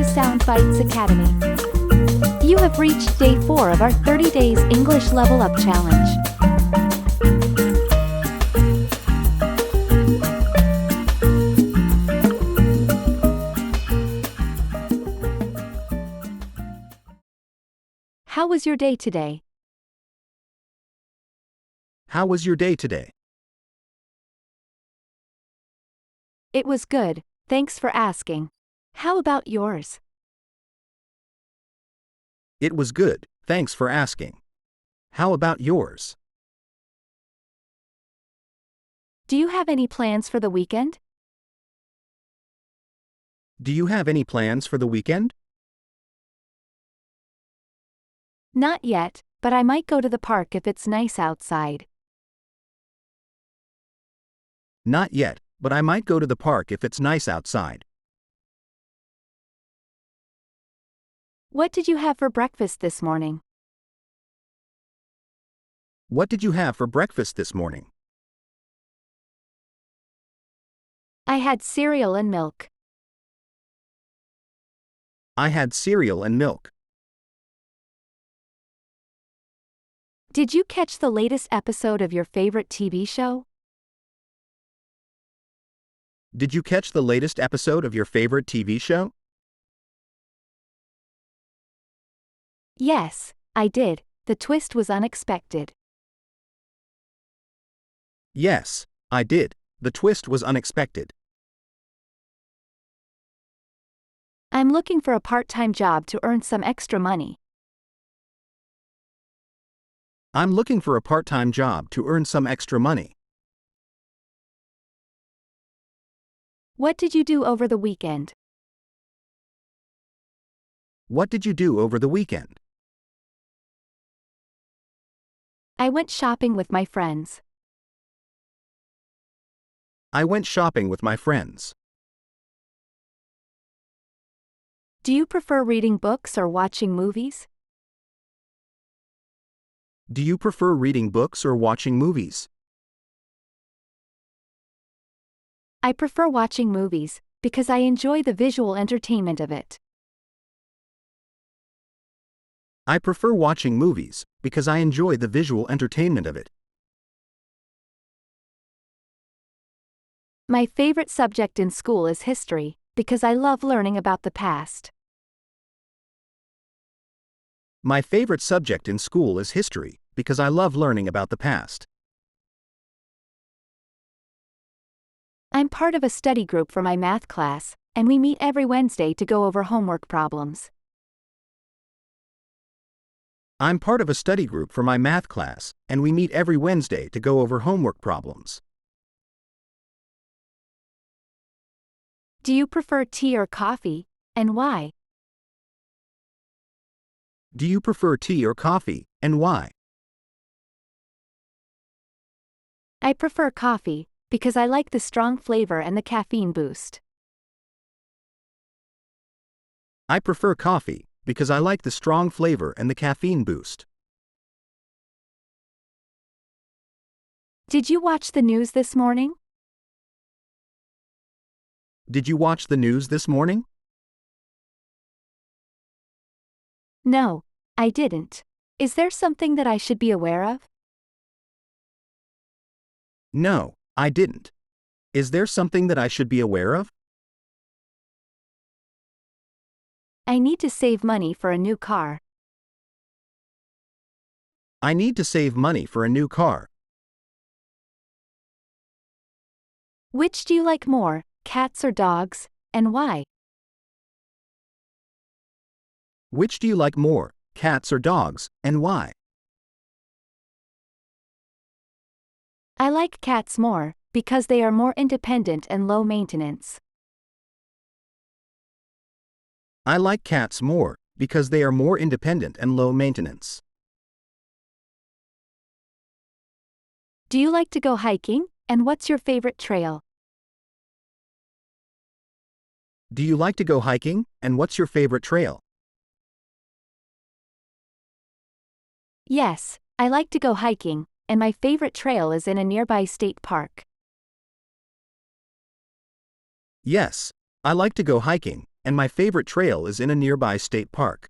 to Sound Bites Academy. You have reached day 4 of our 30 days English Level Up Challenge. How was your day today? How was your day today? It was good, thanks for asking. How about yours? It was good, thanks for asking. How about yours? Do you have any plans for the weekend? Do you have any plans for the weekend? Not yet, but I might go to the park if it's nice outside. Not yet, but I might go to the park if it's nice outside. What did you have for breakfast this morning? What did you have for breakfast this morning? I had cereal and milk. I had cereal and milk. Did you catch the latest episode of your favorite TV show? Did you catch the latest episode of your favorite TV show? Yes, I did. The twist was unexpected. Yes, I did. The twist was unexpected. I'm looking for a part-time job to earn some extra money. I'm looking for a part-time job to earn some extra money. What did you do over the weekend? What did you do over the weekend? I went shopping with my friends. I went shopping with my friends. Do you prefer reading books or watching movies? Do you prefer reading books or watching movies? I prefer watching movies, because I enjoy the visual entertainment of it. I prefer watching movies, because I enjoy the visual entertainment of it. My favorite subject in school is history, because I love learning about the past. My favorite subject in school is history, because I love learning about the past. I'm part of a study group for my math class, and we meet every Wednesday to go over homework problems. I'm part of a study group for my math class, and we meet every Wednesday to go over homework problems. Do you prefer tea or coffee, and why? Do you prefer tea or coffee, and why? I prefer coffee, because I like the strong flavor and the caffeine boost. I prefer coffee, because I like the strong flavor and the caffeine boost. Did you watch the news this morning? Did you watch the news this morning? No, I didn't. Is there something that I should be aware of? No, I didn't. Is there something that I should be aware of? I need to save money for a new car. I need to save money for a new car. Which do you like more, cats or dogs, and why? Which do you like more, cats or dogs, and why? I like cats more, because they are more independent and low maintenance. I like cats more, because they are more independent and low maintenance. Do you like to go hiking, and what's your favorite trail? Do you like to go hiking, and what's your favorite trail? Yes, I like to go hiking, and my favorite trail is in a nearby state park. Yes, I like to go hiking, and my favorite trail is in a nearby state park.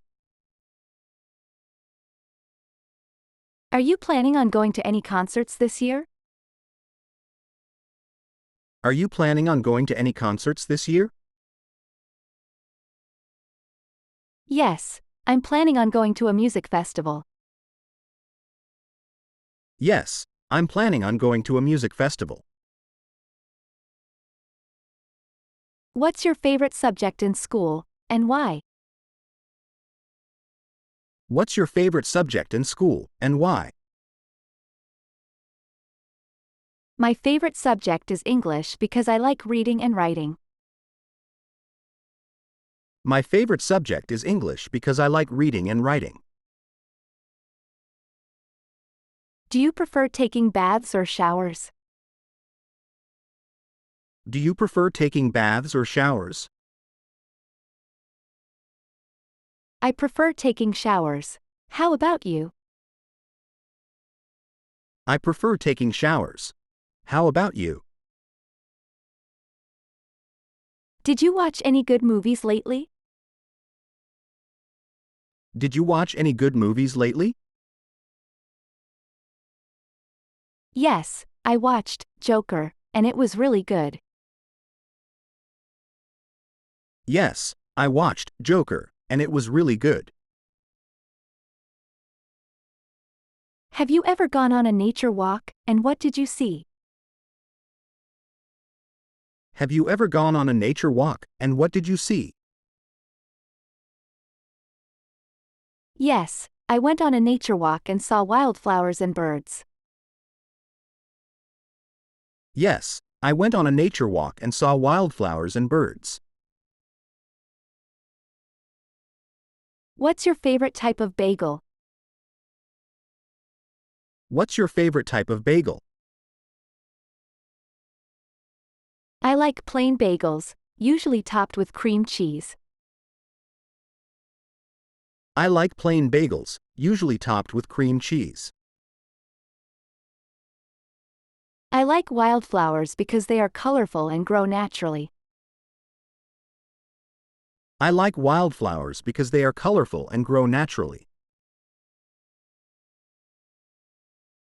Are you planning on going to any concerts this year? Are you planning on going to any concerts this year? Yes, I'm planning on going to a music festival. Yes, I'm planning on going to a music festival. What's your favorite subject in school, and why? What's your favorite subject in school, and why? My favorite subject is English because I like reading and writing. My favorite subject is English because I like reading and writing. Do you prefer taking baths or showers? Do you prefer taking baths or showers? I prefer taking showers. How about you? I prefer taking showers. How about you? Did you watch any good movies lately? Did you watch any good movies lately? Yes, I watched Joker, and it was really good. Yes, I watched Joker, and it was really good. Have you ever gone on a nature walk, and what did you see? Have you ever gone on a nature walk, and what did you see? Yes, I went on a nature walk and saw wildflowers and birds. Yes, I went on a nature walk and saw wildflowers and birds. What's your favorite type of bagel? What's your favorite type of bagel? I like plain bagels, usually topped with cream cheese. I like plain bagels, usually topped with cream cheese. I like wildflowers because they are colorful and grow naturally. I like wildflowers because they are colorful and grow naturally.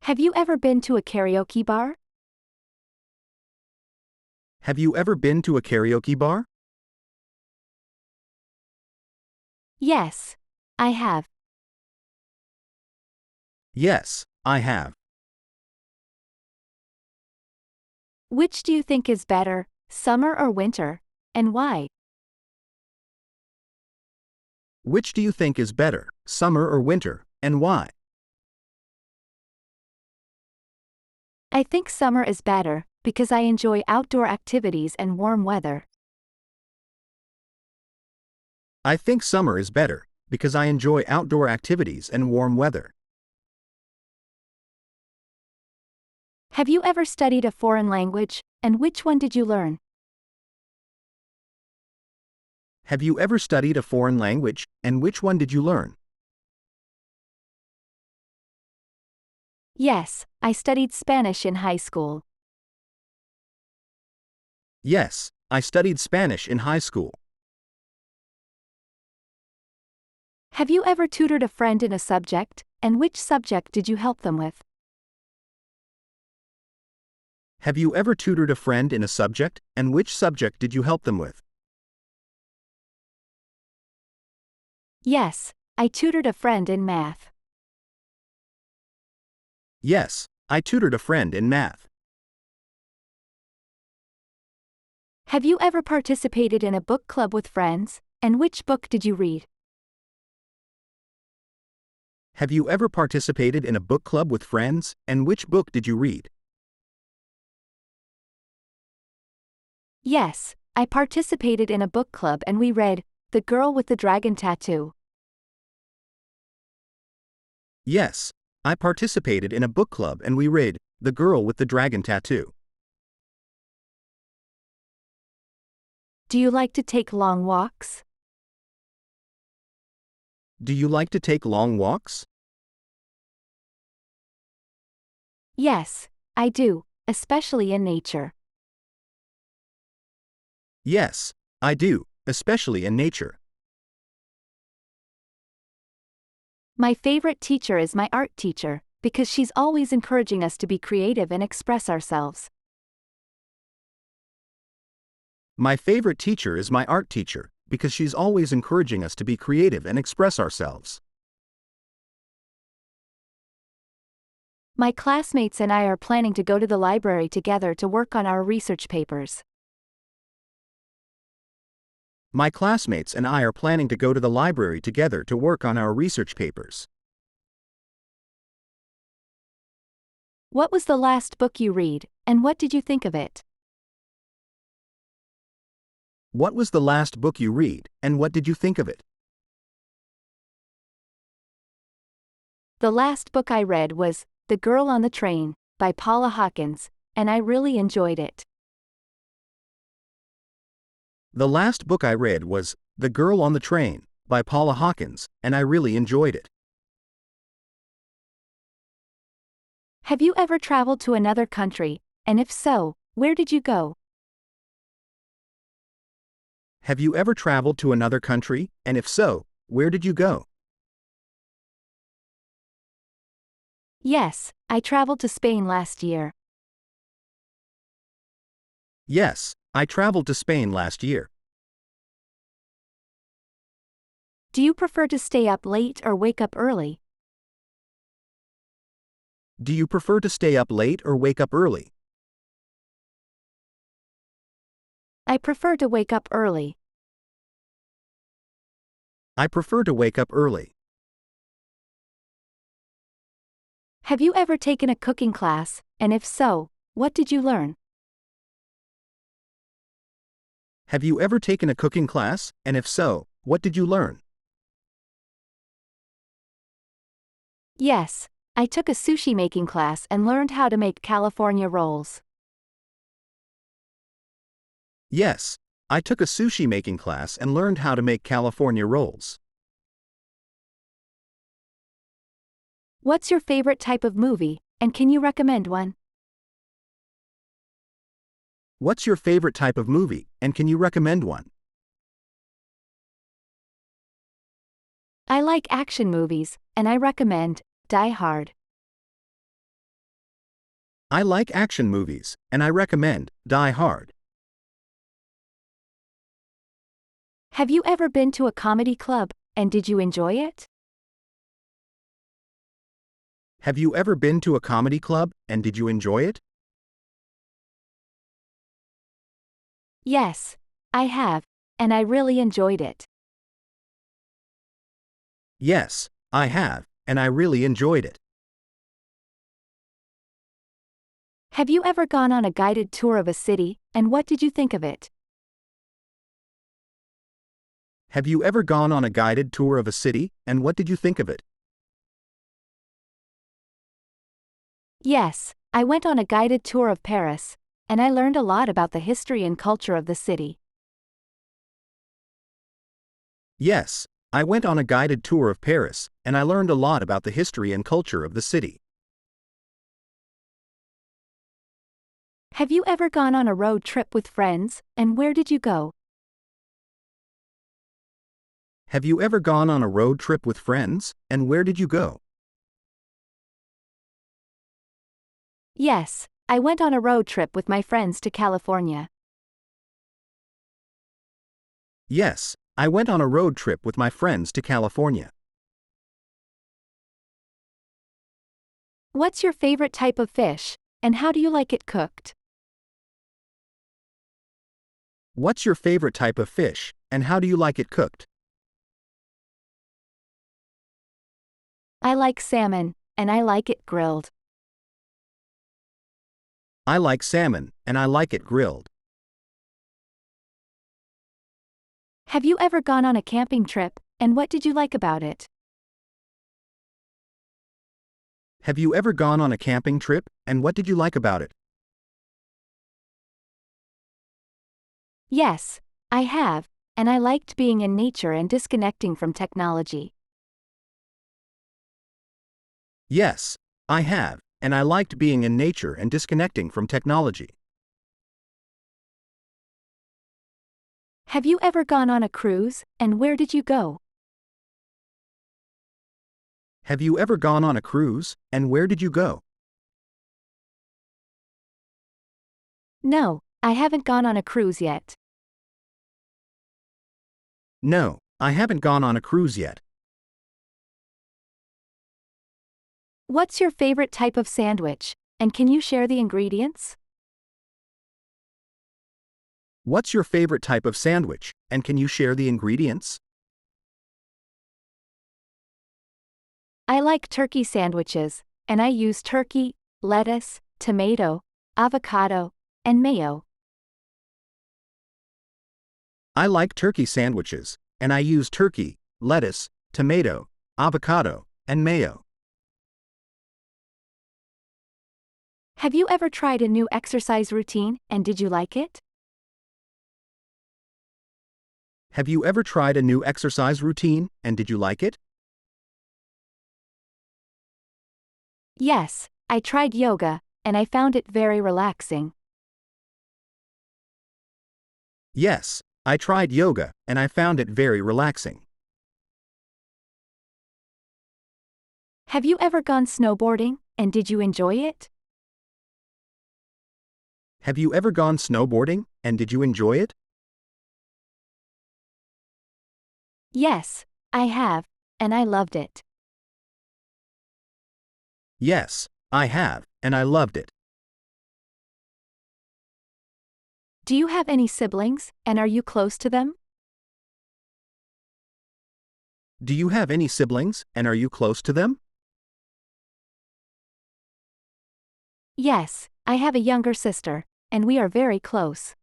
Have you ever been to a karaoke bar? Have you ever been to a karaoke bar? Yes, I have. Yes, I have. Which do you think is better, summer or winter, and why? Which do you think is better, summer or winter, and why? I think summer is better, because I enjoy outdoor activities and warm weather. I think summer is better, because I enjoy outdoor activities and warm weather. Have you ever studied a foreign language, and which one did you learn? Have you ever studied a foreign language, and which one did you learn? Yes, I studied Spanish in high school. Yes, I studied Spanish in high school. Have you ever tutored a friend in a subject, and which subject did you help them with? Have you ever tutored a friend in a subject, and which subject did you help them with? Yes, I tutored a friend in math. Yes, I tutored a friend in math. Have you ever participated in a book club with friends, and which book did you read? Have you ever participated in a book club with friends, and which book did you read? Yes, I participated in a book club and we read The Girl with the Dragon Tattoo. Yes, I participated in a book club and we read The Girl with the Dragon Tattoo. Do you like to take long walks? Do you like to take long walks? Yes, I do, especially in nature. Yes, I do, especially in nature. My favorite teacher is my art teacher, because she's always encouraging us to be creative and express ourselves. My favorite teacher is my art teacher, because she's always encouraging us to be creative and express ourselves. My classmates and I are planning to go to the library together to work on our research papers. My classmates and I are planning to go to the library together to work on our research papers. What was the last book you read, and what did you think of it? What was the last book you read, and what did you think of it? The last book I read was The Girl on the Train by Paula Hawkins, and I really enjoyed it. The last book I read was The Girl on the Train by Paula Hawkins, and I really enjoyed it. Have you ever traveled to another country, and if so, where did you go? Have you ever traveled to another country, and if so, where did you go? Yes, I traveled to Spain last year. Yes, I traveled to Spain last year. Do you prefer to stay up late or wake up early? Do you prefer to stay up late or wake up early? I prefer to wake up early. I prefer to wake up early. Have you ever taken a cooking class, and if so, what did you learn? Have you ever taken a cooking class, and if so, what did you learn? Yes, I took a sushi making class and learned how to make California rolls. Yes, I took a sushi making class and learned how to make California rolls. What's your favorite type of movie, and can you recommend one? What's your favorite type of movie, and can you recommend one? I like action movies, and I recommend Die Hard. I like action movies, and I recommend Die Hard. Have you ever been to a comedy club, and did you enjoy it? Have you ever been to a comedy club, and did you enjoy it? Yes, I have, and I really enjoyed it. Yes, I have, and I really enjoyed it. Have you ever gone on a guided tour of a city, and what did you think of it? Have you ever gone on a guided tour of a city, and what did you think of it? Yes, I went on a guided tour of Paris, and I learned a lot about the history and culture of the city. Yes, I went on a guided tour of Paris, and I learned a lot about the history and culture of the city. Have you ever gone on a road trip with friends, and where did you go? Have you ever gone on a road trip with friends, and where did you go? Yes, I went on a road trip with my friends to California. Yes, I went on a road trip with my friends to California. What's your favorite type of fish, and how do you like it cooked? What's your favorite type of fish, and how do you like it cooked? I like salmon, and I like it grilled. I like salmon, and I like it grilled. Have you ever gone on a camping trip, and what did you like about it? Have you ever gone on a camping trip, and what did you like about it? Yes, I have, and I liked being in nature and disconnecting from technology. Yes, I have, and I liked being in nature and disconnecting from technology. Have you ever gone on a cruise, and where did you go? Have you ever gone on a cruise, and where did you go? No, I haven't gone on a cruise yet. No, I haven't gone on a cruise yet. What's your favorite type of sandwich, and can you share the ingredients? What's your favorite type of sandwich, and can you share the ingredients? I like turkey sandwiches, and I use turkey, lettuce, tomato, avocado, and mayo. I like turkey sandwiches, and I use turkey, lettuce, tomato, avocado, and mayo. Have you ever tried a new exercise routine, and did you like it? Have you ever tried a new exercise routine, and did you like it? Yes, I tried yoga, and I found it very relaxing. Yes, I tried yoga, and I found it very relaxing. Have you ever gone snowboarding, and did you enjoy it? Have you ever gone snowboarding, and did you enjoy it? Yes, I have, and I loved it. Yes, I have, and I loved it. Do you have any siblings, and are you close to them? Do you have any siblings, and are you close to them? Yes, I have a younger sister, and we are very close.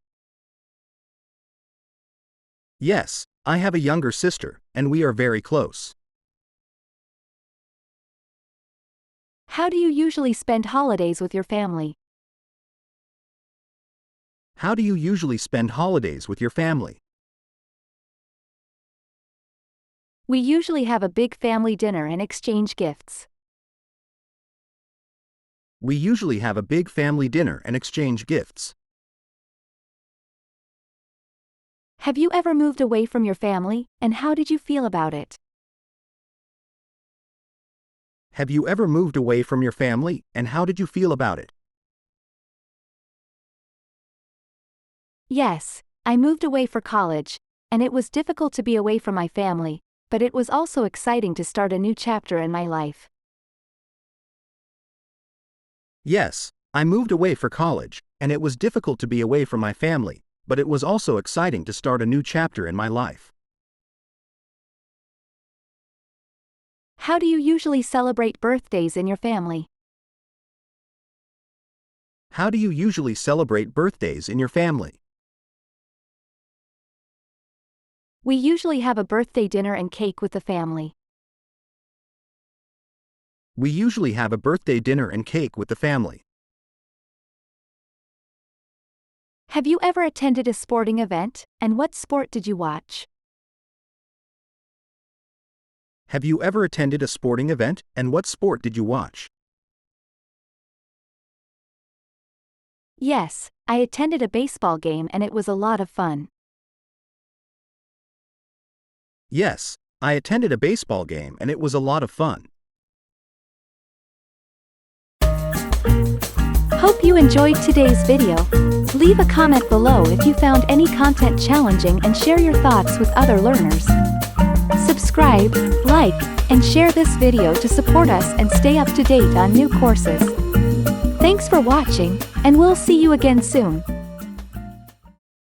Yes, I have a younger sister, and we are very close. How do you usually spend holidays with your family? How do you usually spend holidays with your family? We usually have a big family dinner and exchange gifts. We usually have a big family dinner and exchange gifts. Have you ever moved away from your family, and how did you feel about it? Have you ever moved away from your family, and how did you feel about it? Yes, I moved away for college, and it was difficult to be away from my family, but it was also exciting to start a new chapter in my life. Yes, I moved away for college, and it was difficult to be away from my family, but it was also exciting to start a new chapter in my life. How do you usually celebrate birthdays in your family? How do you usually celebrate birthdays in your family? We usually have a birthday dinner and cake with the family. We usually have a birthday dinner and cake with the family. Have you ever attended a sporting event, and what sport did you watch? Have you ever attended a sporting event, and what sport did you watch? Yes, I attended a baseball game and it was a lot of fun. Yes, I attended a baseball game and it was a lot of fun. Hope you enjoyed today's video. Leave a comment below if you found any content challenging and share your thoughts with other learners. Subscribe, like, and share this video to support us and stay up to date on new courses. Thanks for watching, and we'll see you again soon.